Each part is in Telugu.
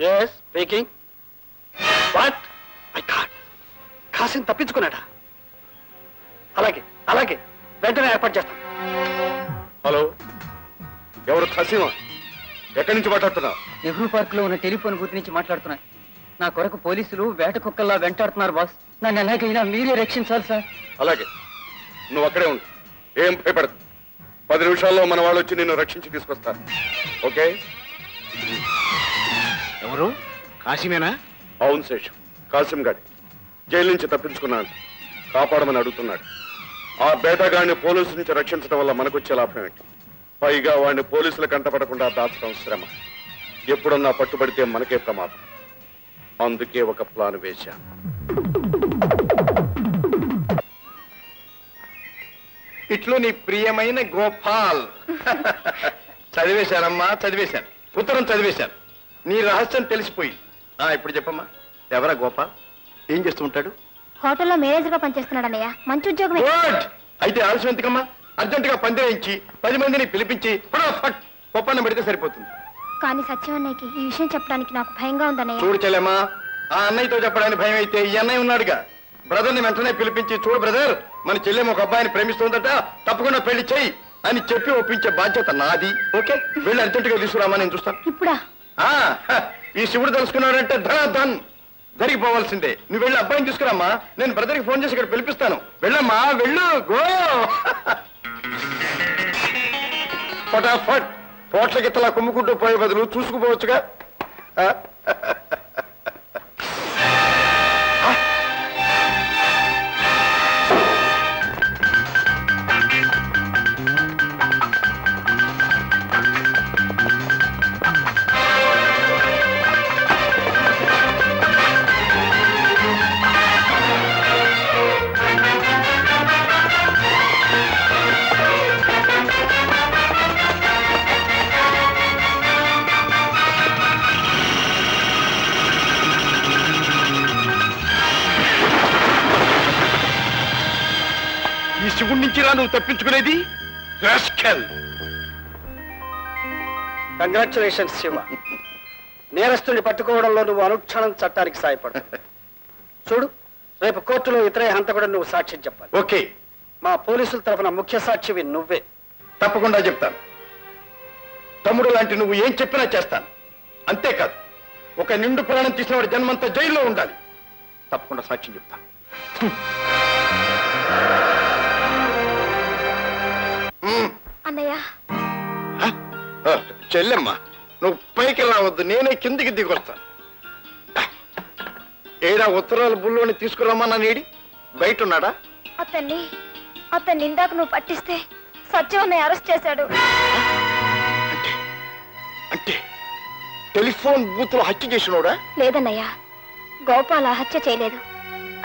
Yes speaking. What? My God, Kasim తప్పించుకున్నాడా? అలాగే అలాగే, వెంటనే ఏర్పాటు చేస్తాం. హలో, ఎవరు? ఖసీమా? ఎక్కడి నుంచి మాట్లాడుతున్నావు? నెహ్రూ పార్క్ లో ఉన్న టెలిఫోన్ బూత్ నుంచి మాట్లాడుతున్నా. నా కొరకు పోలీసులు వేట కుక్కల్లా వెంటాడుతున్నారు బాస్. నన్ను ఎలాగైనా మీరే రక్షించాలి సార్. అలాగే, నువ్వు అక్కడే ఉండు, ఏం భయపడదు. 10 నిమిషాల్లో మన వాళ్ళు వచ్చి నిన్ను రక్షించి తీసుకొస్తారు. ఓకే? ఎవరు? కాసిమేనా? అవును శేషం, కాసిం గాడి జైలు నుంచి తప్పించుకున్నాను, కాపాడమని అడుగుతున్నాడు. ఆ బేటగాడిని పోలీసుల నుంచి రక్షించడం వల్ల మనకొచ్చే లాభం ఏంటి? పైగా వాడిని పోలీసుల కంటపడకుండా దాచడం శ్రమ. ఎప్పుడన్నా పట్టుబడితే మనకే ప్రమాదం. అందుకే ఒక ప్లాన్ వేశాను. ఇట్లు నీ ప్రియమైన గోపాల్. చదివేశానమ్మా, చదివేశాను. ఉత్తరం చదివేశాను. నీ రహస్యం తెలిసిపోయింది. ఇప్పుడు చెప్పమ్మా, ఎవరా గోపాల్? ఏం చేస్తూ ఉంటాడు? హోటల్లో మేనేజర్ గా పనిచేస్తున్నాడు అన్నయ్య. మంచి ఉద్యోగమే. గుడ్. అయితే ఆలస్యం ఎందుకమ్మా? అర్జెంటుగా పందిరేయించి 10 మందిని పిలిపించి ఒప్పందం పెడితే సరిపోతుంది. కానీ సత్యం అన్నయ్యకి ఈ విషయం చెప్పడానికి నాకు భయంగా ఉందన్నయ్య. చూడు చెల్లెమ్మా, ఆ అన్నయ్యతో చెప్పడానికి భయం అయితే ఈ అన్నయ్య ఉన్నాడుగా. బ్రదర్ ని వెంటనే పిలిపించి, చూడు బ్రదర్, మన చెల్లెమ్మ ఒక అబ్బాయిని ప్రేమిస్తుందట, తప్పకుండా పెళ్లి చెయ్యి అని చెప్పి ఒప్పించే బాధ్యత నాది. ఓకే, వెళ్ళి అర్జెంటుగా తీసుకురామా, నేను చూస్తాను. ఇప్పుడా? ఈ శివుడు తెలుసుకున్నాడంటే ధన్ జరిగిపోవాల్సిందే. నువ్వు వెళ్ళి అబ్బాయిని తీసుకురామ్మా, నేను బ్రదర్కి ఫోన్ చేసి ఇక్కడ పిలిపిస్తాను. వెళ్ళమ్మా, వెళ్ళు. గో ఫటాఫట్. పోట్ల గిత్తలా కుమ్ముకుంటూ పోయే బదులు చూసుకుపోవచ్చుగా. శివుడి నుంచి రా నువ్వు తప్పించుకునేది. కంగ్రాచులేషన్స్ శివ. నేరస్తుని పట్టుకోవడంలో నువ్వు అనుక్షణం చట్టానికి సాయపడు. చూడు, రేపు కోర్టులో ఇతర హంతకుడు నువ్వు సాక్ష్యం చెప్పాలి. ఓకే. మా పోలీసుల తరఫున ముఖ్య సాక్షివి నువ్వే. తప్పకుండా చెప్తాను. తమ్ముడు లాంటి నువ్వు ఏం చెప్పినా చేస్తాను. అంతేకాదు, ఒక నిండు ప్రాణం తీసిన వాడి జన్మంతా జైల్లో ఉండాలి. తప్పకుండా సాక్ష్యం చెప్తాను. అన్నయ్య, చెల్లెమ్మ, నువ్వు పైకి రావద్దు, నేనే కిందికి దిగొస్తాను. ఏడా ఉత్తరాల బుల్లోని తీసుకురమ్మా. నేడి బయట ఉన్నాడా? అతన్ని ఇందాక నువ్వు పట్టిస్తే సత్యం అన్నయ్య అరెస్ట్ చేశాడు. అంటే టెలిఫోన్ బూత్ లో హత్య చేసినోడా? లేదన్నయ్య, గోపాల హత్య చేయలేదు.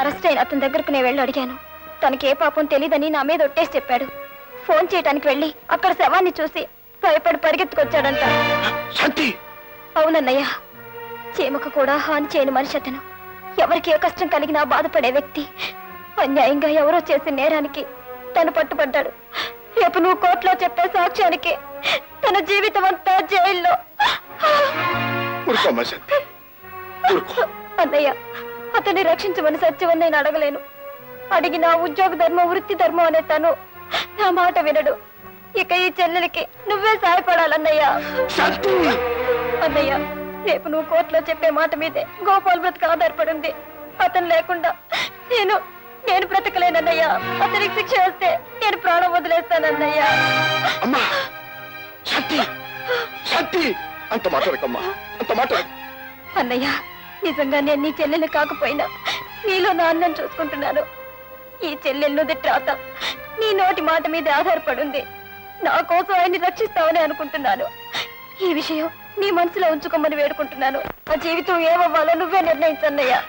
అరెస్ట్ అయిన అతని దగ్గరకు నేను వెళ్ళి అడిగాను. తనకి ఏ పాపం తెలీదని నా మీద ఒట్టేసి చెప్పాడు. ఫోన్ చేయడానికి వెళ్ళి అక్కడ శవాన్ని చూసి భయపడి పరిగెత్తుకొచ్చాడంట. అవునన్నయ్య, చీమకు కూడా హాని చేయని మనిషి అతను. ఎవరికి ఏ కష్టం కలిగినా బాధపడే వ్యక్తి. అన్యాయంగా ఎవరో చేసిన నేరానికి తను పట్టుబడ్డాడు. రేపు నువ్వు కోర్టులో చెప్పే సాక్ష్యానికి తన జీవితం అంతా జైల్లో. అన్నయ్య, అతన్ని రక్షించమని సత్యం నేను అడగలేను. అడిగిన ఉద్యోగ ధర్మం, వృత్తి ధర్మం అనే తను నా మాట వినడు. ఇక ఈ చెల్లెలికి నువ్వే సాయపడాలన్నయ్య. అన్నయ్య, రేపు నువ్వు కోర్టులో చెప్పే మాట మీదే గోపాల్ బ్రతుకు ఆధారపడింది. అతను లేకుండా నేను బ్రతకలేనన్నయ్య. అతనికి శిక్ష వస్తే నేను ప్రాణం వదిలేస్తానన్నయ్య. అన్నయ్య, నిజంగా నేను నీ చెల్లెలు కాకపోయినా నీలో నా అన్నం చూసుకుంటున్నాను. ఈ చెల్లెళ్ళు దిట్రాత నీ నోటి మాట మీద ఆధారపడింది. నా కోసం ఆయన్ని రక్షిస్తావని అనుకుంటున్నాను. ఈ విషయం నీ మనసులో ఉంచుకోమని వేడుకుంటున్నాను. నా జీవితం ఏమవ్వాలో నువ్వే నిర్ణయించన్నయ్యా.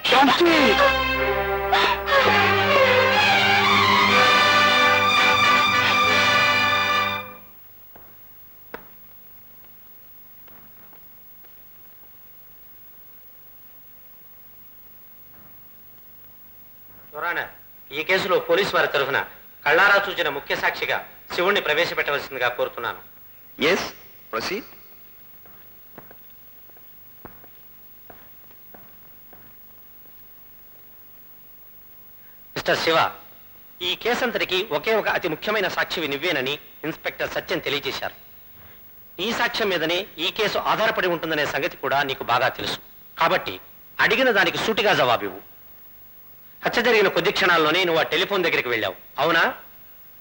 ఈ కేసులో పోలీసు వారి తరఫున కళ్ళారా చూచిన ముఖ్య సాక్షిగా శివుణ్ణి ప్రవేశపెట్టవలసిందిగా కోరుతున్నాను. మిస్టర్ శివ, ఈ కేసంతటికి ఒకే ఒక అతి ముఖ్యమైన సాక్షివి నువ్వేనని ఇన్స్పెక్టర్ సత్యం తెలియజేశారు. ఈ సాక్ష్యం మీదనే ఈ కేసు ఆధారపడి ఉంటుందనే సంగతి కూడా నీకు బాగా తెలుసు. కాబట్టి అడిగిన దానికి సూటిగా జవాబివ్వు. హత్య జరిగిన కొద్ది క్షణాల్లోనే నువ్వు ఆ టెలిఫోన్ దగ్గరికి వెళ్ళావు, అవునా?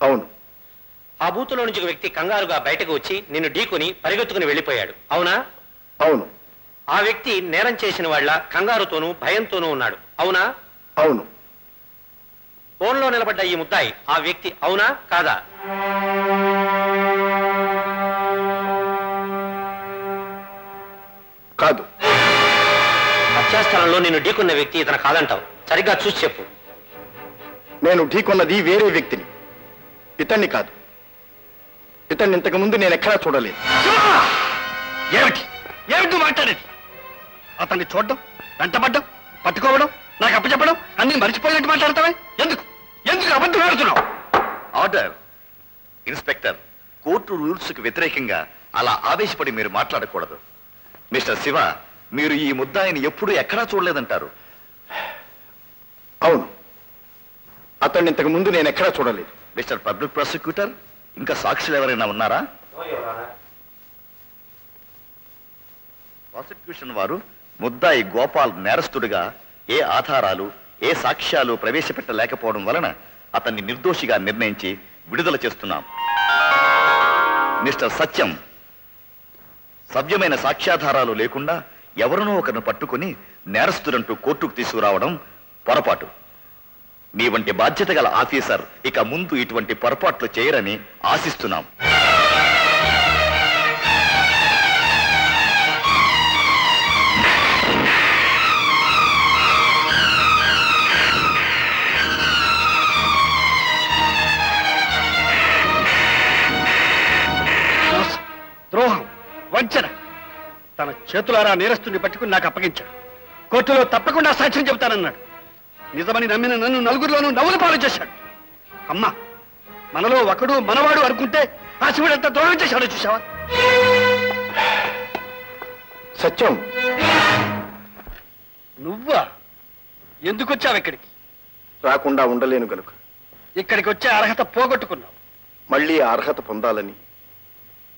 అవును. ఆ బూతులో నుంచి ఒక వ్యక్తి కంగారుగా బయటకు వచ్చి నిన్ను ఢీకొని పరిగెత్తుకుని వెళ్ళిపోయాడు, అవునా? అవును. ఆ వ్యక్తి నేరం చేసిన వాళ్ళ కంగారుతోనూ భయంతోనూ ఉన్నాడు, అవునా? అవును. ఫోన్లో నిలబడ్డ ఈ ముద్దాయి ఆ వ్యక్తి, అవునా కాదా? కాదు. హత్యాస్థలంలో నిన్ను ఢీకున్న వ్యక్తి ఇతను కాదంటావు. సరిగ్గా చూసి చెప్పు. నేను ఢీకొన్నది వేరే వ్యక్తిని, ఇతన్ని కాదు. ఇతన్ని ఇంతకు ముందు నేను ఎక్కడా చూడలేదు. ఏమిటి ఏమిటి మాట్లాడేది? అతన్ని చూడడం, వెంటబడ్డం, పట్టుకోవడం, నాకు అప్పచెప్పడం అన్ని మర్చిపోయినట్టు మాట్లాడతావే? ఎందుకు ఎందుకు అబద్ధం ఆడుతున్నావు? ఆర్డర్. ఇన్స్పెక్టర్, కోర్టు రూల్స్ కు వ్యతిరేకంగా అలా ఆవేశపడి మీరు మాట్లాడకూడదు. మిస్టర్ శివ, మీరు ఈ ముద్దాయిని ఎప్పుడూ ఎక్కడా చూడలేదంటారు. అవును, అతన్ని ఇంతకు ముందు నేను ఎక్కడా చూడలేదు. మిస్టర్ పబ్లిక్ ప్రాసిక్యూటర్, ఇంకా సాక్షులు ఎవరైనా ఉన్నారా? ప్రాసిక్యూషన్ వారు ముద్దాయి గోపాల్ నేరస్తుడిగా ఏ ఆధారాలు ఏ సాక్ష్యాలు ప్రవేశపెట్టలేకపోవడం వలన అతన్ని నిర్దోషిగా నిర్ణయించి విడుదల చేస్తున్నాం. మిస్టర్ సత్యం, సవ్యమైన సాక్ష్యాధారాలు లేకుండా ఎవరినో ఒకరిని పట్టుకుని నేరస్తుడంటూ కోర్టుకు తీసుకురావడం పొరపాటు. మీ వంటి బాధ్యత గల ఆఫీసర్ ఇక ముందు ఇటువంటి పొరపాట్లు చేయరని ఆశిస్తున్నాం. ద్రోహం, వంచన. తన చేతులారా నేరస్తుని పట్టుకుని నాకు అప్పగించాడు. కోర్టులో తప్పకుండా సాక్ష్యం చెబుతానన్నాడు. నిజమని నమ్మిన నన్ను నలుగురిలోనూ నవ్వులు పాలు చేశాడు. అమ్మా, మనలో ఒకడు మనవాడు అనుకుంటే ఆ శివుడు ఎంత ద్రోహం చేశాడో చూసావా? సత్యం, నువ్వా? ఎందుకు వచ్చావు ఇక్కడికి? రాకుండా ఉండలేను గనుక. ఇక్కడికి వచ్చే అర్హత పోగొట్టుకున్నావు. మళ్ళీ ఆ అర్హత పొందాలని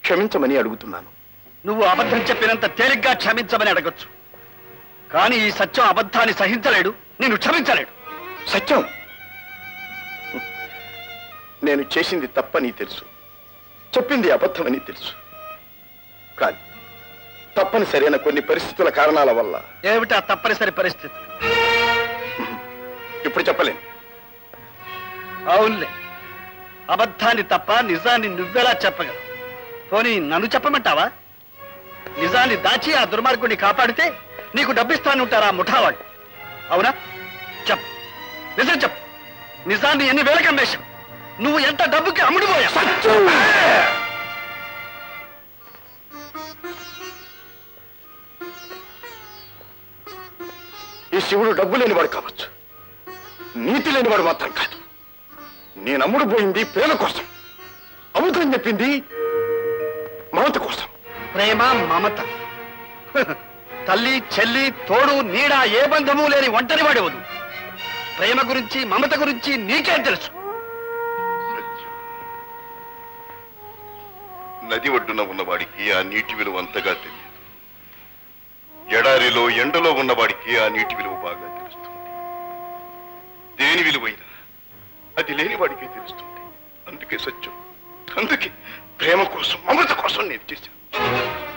క్షమించమని అడుగుతున్నాను. నువ్వు అబద్ధం చెప్పినంత తేలిగ్గా క్షమించమని అడగొచ్చు, కానీ ఈ సత్యం అబద్ధాన్ని సహించలేడు, నేను క్షమించలేడు. సత్యం, నేను చేసింది తప్పని తెలుసు, చెప్పింది అబద్ధమని తెలుసు. కానీ తప్పనిసరైన కొన్ని పరిస్థితుల కారణాల వల్ల. ఏమిటా తప్పనిసరి పరిస్థితి? ఇప్పుడు చెప్పలేను. అవునులే, అబద్ధాన్ని తప్ప నిజాన్ని నువ్వెలా చెప్పగలవు? పోనీ నన్ను చెప్పమంటావా? నిజాన్ని దాచి ఆ దుర్మార్గుడిని కాపాడితే నీకు డబ్బిస్తానుంటారా ముఠావాడు? అవునా? చెప్పు, నిజం చెప్పు. నిజాన్ని ఎన్ని వేలకు అమ్మేశావు? నువ్వు ఎంత డబ్బుకి అమ్ముడుపోయావు? ఈ శివుడు డబ్బు లేనివాడు కావచ్చు, నీతి లేనివాడు మాత్రం కాదు. నేను అమ్ముడు పోయింది ప్రేమ కోసం, అబద్ధం చెప్పింది మమత కోసం. ప్రేమ, మమత, తల్లి చెల్లి తోడు నీడ ఏ బంధము లేని ఒంటరివాడి వదు. ప్రేమ గురించి మమత గురించి నీకేం తెలుసు? నది ఒడ్డున ఉన్నవాడికి ఆ నీటి విలువ అంతగా తెలియదు. ఎడారిలో ఎండలో ఉన్నవాడికి ఆ నీటి విలువ బాగా తెలుస్తుంది. దేని విలువైనా అది లేని వాడికి తెలుస్తుంది. అందుకే సత్యం, అందుకే ప్రేమ కోసం మమత కోసం నేను చేశాను.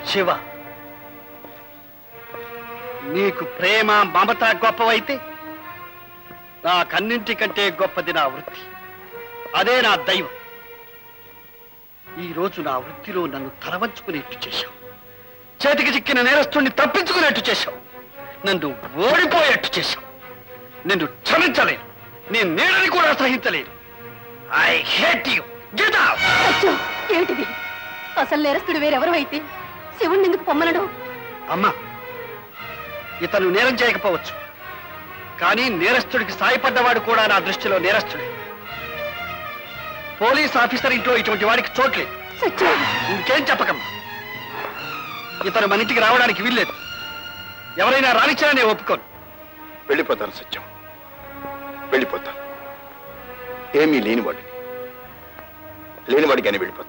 శివ, నీకు ప్రేమ మమత గొప్పవైతే నాకన్నింటికంటే గొప్పది నా వృత్తి. అదే నా దైవం. ఈ రోజు నా వృత్తిలో నన్ను తలవంచుకునేట్టు చేశావు. చేతికి చిక్కిన నేరస్తుణ్ణి తప్పించుకునేట్టు చేశావు. నన్ను ఓడిపోయేట్టు చేశావు. నిన్ను క్షమించలేను. నీ నీడని కూడా సహించలేను. I hate you. Get out. అచ్చో, ఏమిటిది? అసలు నేరస్తుడు వేరెవరు అయితే శివుణ్ణి ఎందుకు పొమ్మనడు? అమ్మా, ఇతను నేరం చేయకపోవచ్చు, కానీ నేరస్తుడికి సాయపడ్డవాడు కూడా నా దృష్టిలో నేరస్తుడే. పోలీస్ ఆఫీసర్ ఇంట్లో ఇటువంటి వాడికి చోట్లేదు. సత్యం, ఇంకేం చెప్పకమ్మా. ఇతను మన ఇంటికి రావడానికి వీల్లేదు. ఎవరైనా రానిచ్చినా నేను ఒప్పుకోను. వెళ్ళిపోతాను సత్యం, వెళ్ళిపోతాను. ఏమీ లేనివాడిని లేనివాడిగానే వెళ్ళిపోతా.